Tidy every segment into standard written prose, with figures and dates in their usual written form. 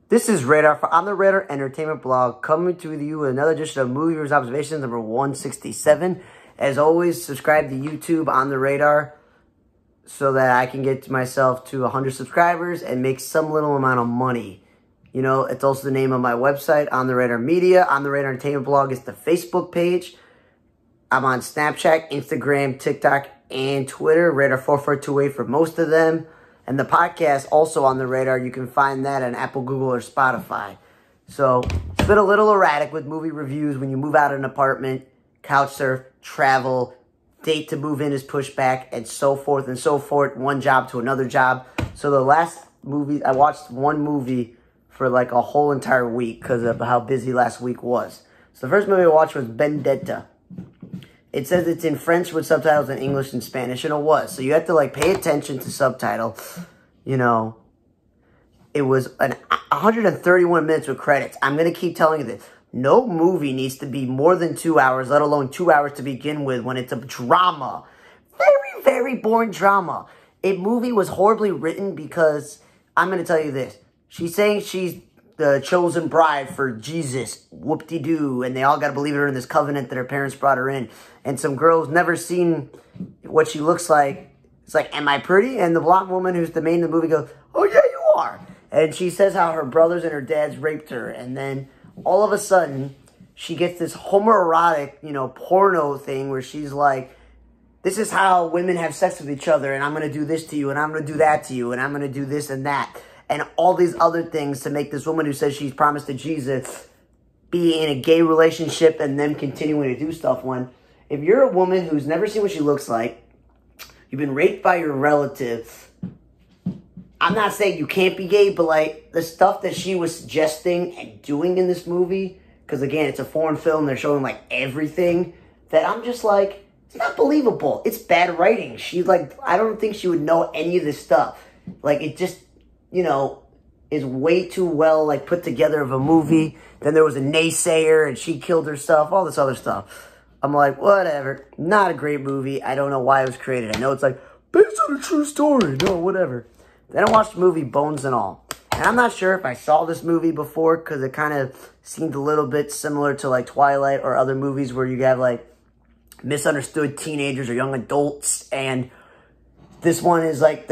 This is Radar for On the Radar Entertainment Blog, coming to you with another edition of Movie Reviews Observations number 167. As always, subscribe to YouTube On the Radar so that I can get myself to 100 subscribers and make some little amount of money. You know, it's also the name of my website, On the Radar Media. On the Radar Entertainment Blog is the Facebook page. I'm on Snapchat, Instagram, TikTok, and Twitter. Radar4428 for most of them. And the podcast, also On the Radar, you can find that on Apple, Google, or Spotify. So, it's been a little erratic with movie reviews when you move out of an apartment, couch surf, travel, date to move in is pushed back, and so forth and so forth, one job to another job. So the last movie, I watched one movie for like a whole entire week because of how busy last week was. So the first movie I watched was Vendetta. It says it's in French with subtitles in English and Spanish, and it was. So you have to, like, pay attention to subtitle. You know, it was 131 minutes with credits. I'm going to keep telling you this. No movie needs to be more than 2 hours, let alone 2 hours to begin with, when it's a drama. Very, very boring drama. A movie was horribly written because, I'm going to tell you this. She's saying she's the chosen bride for Jesus, whoop-de-doo, and they all got to believe her in this covenant that her parents brought her in. And some girl's never seen what she looks like. It's like, am I pretty? And the blonde woman who's the main of the movie goes, oh yeah, you are. And she says how her brothers and her dads raped her. And then all of a sudden, she gets this homoerotic, you know, porno thing where she's like, this is how women have sex with each other, and I'm going to do this to you, and I'm going to do that to you, and I'm going to do this and that. And all these other things to make this woman who says she's promised to Jesus be in a gay relationship and then continuing to do stuff. When, if you're a woman who's never seen what she looks like, you've been raped by your relative, I'm not saying you can't be gay, but like the stuff that she was suggesting and doing in this movie, because again, it's a foreign film, they're showing like everything, that I'm just like, it's not believable. It's bad writing. She's like, I don't think she would know any of this stuff. Like, it just, you know, is way too well, like, put together of a movie. Then there was a naysayer, and she killed herself, all this other stuff. I'm like, whatever. Not a great movie. I don't know why it was created. I know it's like, based on a true story. No, whatever. Then I watched the movie Bones and All. And I'm not sure if I saw this movie before, because it kind of seemed a little bit similar to, like, Twilight or other movies where you have, like, misunderstood teenagers or young adults, and this one is like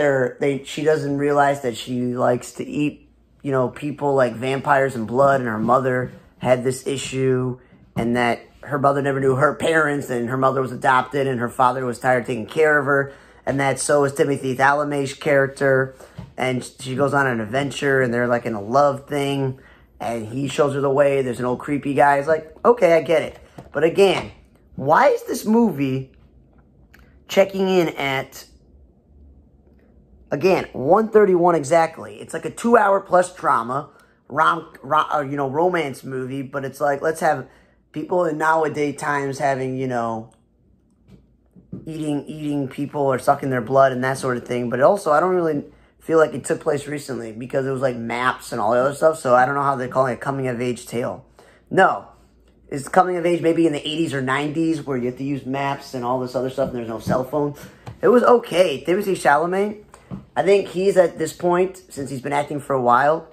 she doesn't realize that she likes to eat, you know, people like vampires and blood, and her mother had this issue, and that her mother never knew her parents, and her mother was adopted, and her father was tired of taking care of her, and that so is Timothy Chalamet's character, and she goes on an adventure, and they're like in a love thing, and he shows her the way. There's an old creepy guy. He's like, okay, I get it. But again, why is this movie checking in at, again, 131 exactly? It's like a 2 hour plus drama, romance movie, but it's like, let's have people in nowadays times having, you know, eating people or sucking their blood and that sort of thing. But also, I don't really feel like it took place recently because it was like maps and all the other stuff, so I don't know how they're calling it a coming-of-age tale. No. It's coming of age maybe in the 80s or 90s where you have to use maps and all this other stuff and there's no cell phone. It was okay. Timothy Chalamet, I think he's at this point, since he's been acting for a while,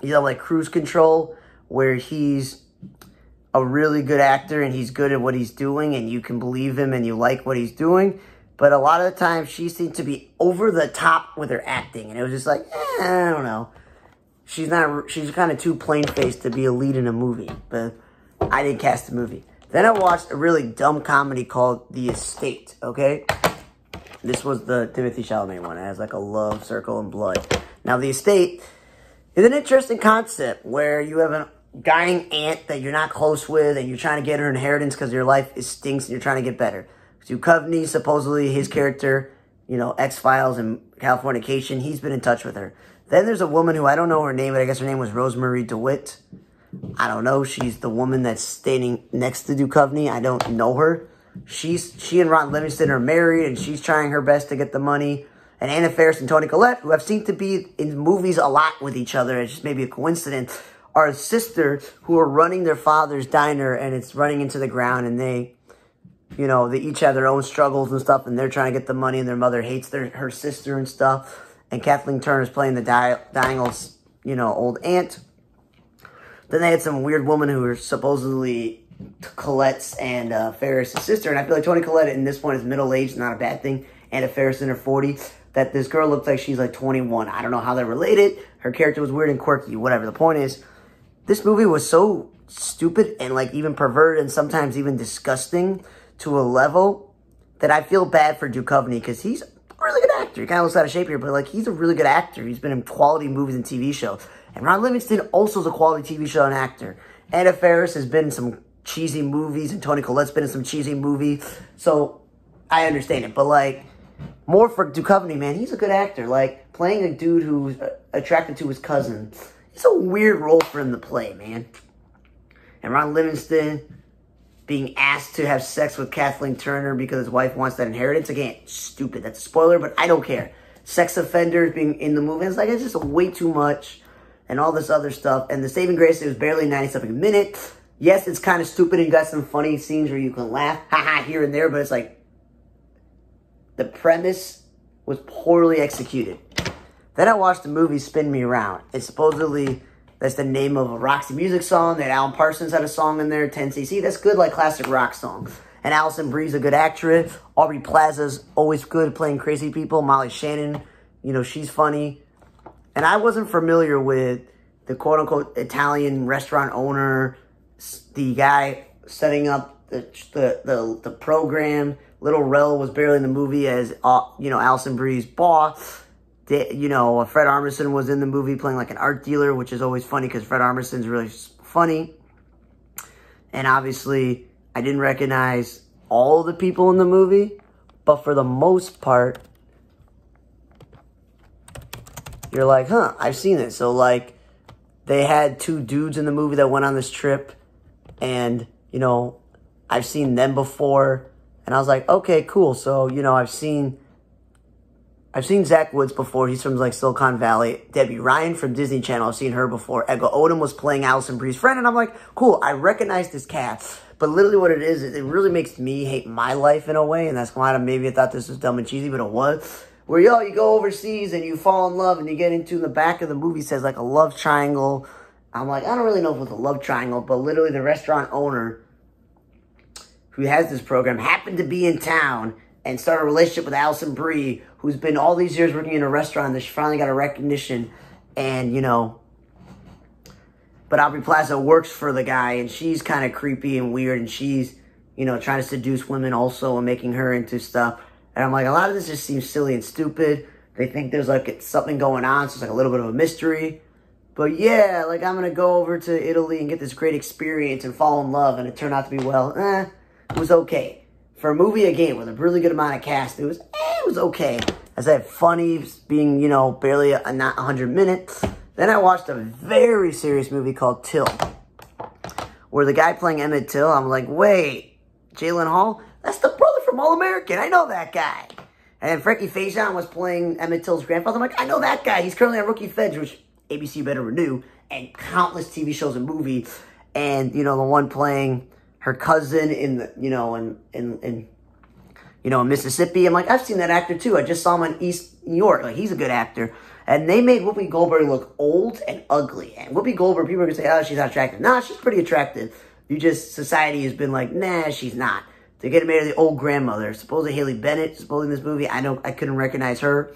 he's on like cruise control where he's a really good actor and he's good at what he's doing and you can believe him and you like what he's doing. But a lot of the time she seemed to be over the top with her acting, and it was just like, I don't know. She's kind of too plain-faced to be a lead in a movie, but I didn't cast the movie. Then I watched a really dumb comedy called The Estate, okay? This was the Timothy Chalamet one. It has like a love circle and blood. Now, The Estate is an interesting concept where you have a dying aunt that you're not close with and you're trying to get her inheritance because your life stinks and you're trying to get better. Duchovny, supposedly his character, you know, X-Files and Californication, he's been in touch with her. Then there's a woman who I don't know her name, but I guess her name was Rosemary DeWitt. I don't know. She's the woman that's standing next to Duchovny. I don't know her. She and Ron Livingston are married, and she's trying her best to get the money. And Anna Faris and Toni Collette, who have seemed to be in movies a lot with each other, it's just maybe a coincidence, are sisters who are running their father's diner, and it's running into the ground, and they, you know, they each have their own struggles and stuff, and they're trying to get the money, and their mother hates her sister and stuff. And Kathleen Turner's playing the dying old, you know, old aunt. Then they had some weird woman who were supposedly Colette's and Ferris' sister. And I feel like Toni Collette in this one is middle-aged, not a bad thing. Anna Faris in her 40s. That this girl looks like she's like 21. I don't know how they're related. Her character was weird and quirky. Whatever. The point is, this movie was so stupid and like even perverted and sometimes even disgusting to a level that I feel bad for Duchovny because he's a really good actor. He kind of looks out of shape here, but like he's a really good actor. He's been in quality movies and TV shows. And Ron Livingston also is a quality TV show and actor. Anna Faris has been in some cheesy movies and Toni Collette's been in some cheesy movies. So I understand it. But like more for Duchovny, man, he's a good actor. Like playing a dude who's attracted to his cousin. It's a weird role for him to play, man. And Ron Livingston being asked to have sex with Kathleen Turner because his wife wants that inheritance. Again, stupid. That's a spoiler, but I don't care. Sex offenders being in the movie. It's like, it's just way too much. And all this other stuff. And the saving grace, it was barely 90-something minutes. Yes, it's kind of stupid. And you got some funny scenes where you can laugh, haha, here and there. But it's like, the premise was poorly executed. Then I watched the movie Spin Me Around. It's supposedly, that's the name of a Roxy Music song. That Alan Parsons had a song in there, 10cc. That's good, like classic rock songs. And Alison Brie's a good actress. Aubrey Plaza's always good playing crazy people. Molly Shannon, you know, she's funny. And I wasn't familiar with the quote-unquote Italian restaurant owner, the guy setting up the program. Little Rel was barely in the movie as, you know, Alison Brie's boss. You know, Fred Armisen was in the movie playing like an art dealer, which is always funny because Fred Armisen's really funny. And obviously, I didn't recognize all the people in the movie, but for the most part, you're like, huh, I've seen it. So, like, they had two dudes in the movie that went on this trip, and, you know, I've seen them before, and I was like, okay, cool. So, you know, I've seen Zach Woods before. He's from, like, Silicon Valley. Debbie Ryan from Disney Channel. I've seen her before. Ego Odom was playing Alison Brie's friend, and I'm like, cool, I recognize this cast. But literally what it is, it really makes me hate my life in a way, and that's why maybe I thought this was dumb and cheesy, but it was. Where, yo, you go overseas and you fall in love and you get into the back of the movie says, like, a love triangle. I'm like, I don't really know if it's a love triangle, but literally the restaurant owner who has this program happened to be in town and start a relationship with Alison Brie, who's been all these years working in a restaurant that she finally got a recognition. And, you know, but Aubrey Plaza works for the guy, and she's kind of creepy and weird, and she's, you know, trying to seduce women also and making her into stuff. And I'm like, a lot of this just seems silly and stupid. They think there's, like, something going on, so it's, like, a little bit of a mystery. But, yeah, like, I'm going to go over to Italy and get this great experience and fall in love, and it turned out to be, well, it was okay. For a movie, again, with a really good amount of cast, it was okay. As I had funny, being, you know, barely not 100 minutes. Then I watched a very serious movie called Till, where the guy playing Emmett Till, I'm like, wait, Jalen Hall? That's the brother from All-American. I know that guy. And then Frankie Faison was playing Emmett Till's grandfather. I'm like, I know that guy. He's currently on Rookie Feds, which ABC better renew, and countless TV shows and movies. And, you know, the one playing her cousin in the, you know, in Mississippi. I'm like, I've seen that actor too. I just saw him in East New York. Like, he's a good actor. And they made Whoopi Goldberg look old and ugly. And Whoopi Goldberg, people are going to say, oh, she's not attractive. Nah, she's pretty attractive. Society has been like, nah, she's not. They're getting married to the old grandmother. Supposedly Haley Bennett, supposedly in this movie. I couldn't recognize her.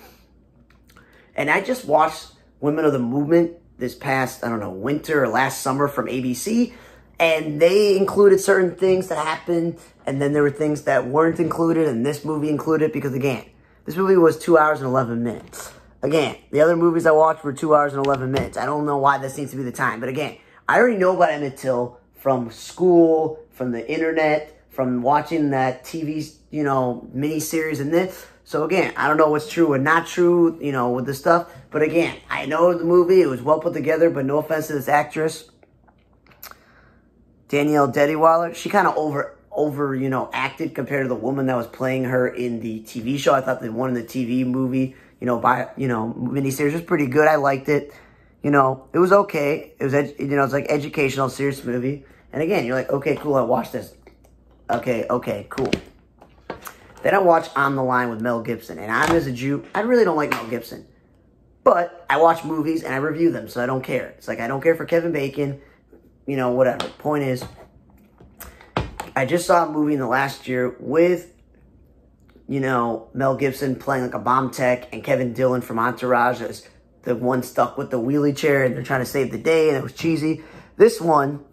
And I just watched Women of the Movement this past, I don't know, winter or last summer from ABC. And they included certain things that happened. And then there were things that weren't included. And this movie included because, again, this movie was 2 hours and 11 minutes. Again, the other movies I watched were 2 hours and 11 minutes. I don't know why this seems to be the time. But again, I already know about Emmett Till from school, from the internet, from watching that TV, you know, miniseries and this. So again, I don't know what's true or not true, you know, with this stuff. But again, I know the movie. It was well put together, but no offense to this actress, Danielle Dediwaller. She kind of over, you know, acted compared to the woman that was playing her in the TV show. I thought the one in the TV movie, miniseries was pretty good. I liked it. You know, it was okay. It was, it's like educational, serious movie. And again, you're like, okay, cool, I watched this. Okay, cool. Then I watched On the Line with Mel Gibson. And I'm, as a Jew, I really don't like Mel Gibson. But I watch movies and I review them, so I don't care. It's like I don't care for Kevin Bacon. you know, whatever. Point is, I just saw a movie in the last year with, you know, Mel Gibson playing like a bomb tech and Kevin Dillon from Entourage as the one stuck with the wheelie chair and they're trying to save the day and it was cheesy. This one,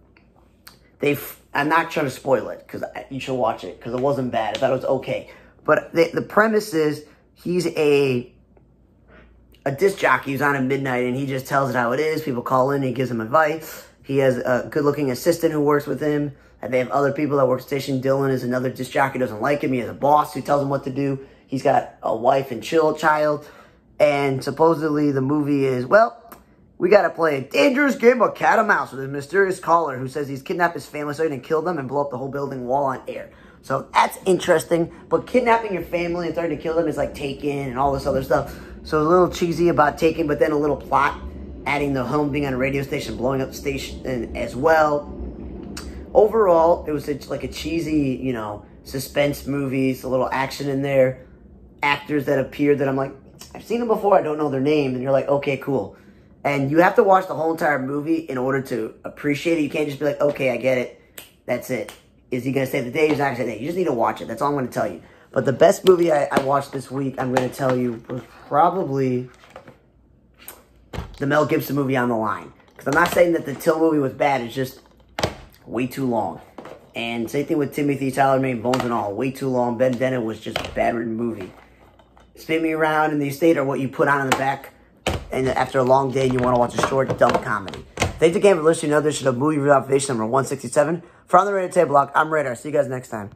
I'm not trying to spoil it because you should watch it because it wasn't bad. I thought it was okay. But the premise is he's a disc jockey who's on at midnight and he just tells it how it is. People call in and he gives them advice. He has a good-looking assistant who works with him. And they have other people that work station. Dylan is another disc jockey who doesn't like him. He has a boss who tells him what to do. He's got a wife and child. And supposedly the movie is, well, we got to play a dangerous game of cat and mouse with a mysterious caller who says he's kidnapped his family so he can kill them and blow up the whole building wall on air. So that's interesting. But kidnapping your family and starting to kill them is like Taken and all this other stuff. So a little cheesy about Taken, but then a little plot, adding the home being on a radio station, blowing up the station as well. Overall, it was like a cheesy, you know, suspense movie. A little action in there. Actors that appeared that I'm like, I've seen them before. I don't know their name. And you're like, okay, cool. And you have to watch the whole entire movie in order to appreciate it. You can't just be like, okay, I get it. That's it. Is he going to save the day? He's not going to save the day. You just need to watch it. That's all I'm going to tell you. But the best movie I watched this week, I'm going to tell you, was probably the Mel Gibson movie On the Line. Because I'm not saying that the Till movie was bad. It's just way too long. And same thing with Timothy Chalamet, Bones and All. Way too long. Ben Bennett was just a bad written movie. Spin Me Around and The Estate are what you put on in the back. And after a long day, you want to watch a short, dumb comedy. Thanks again for listening to another edition of Movie Review Observation number 167. For On the Radar Table Block, I'm Radar. See you guys next time.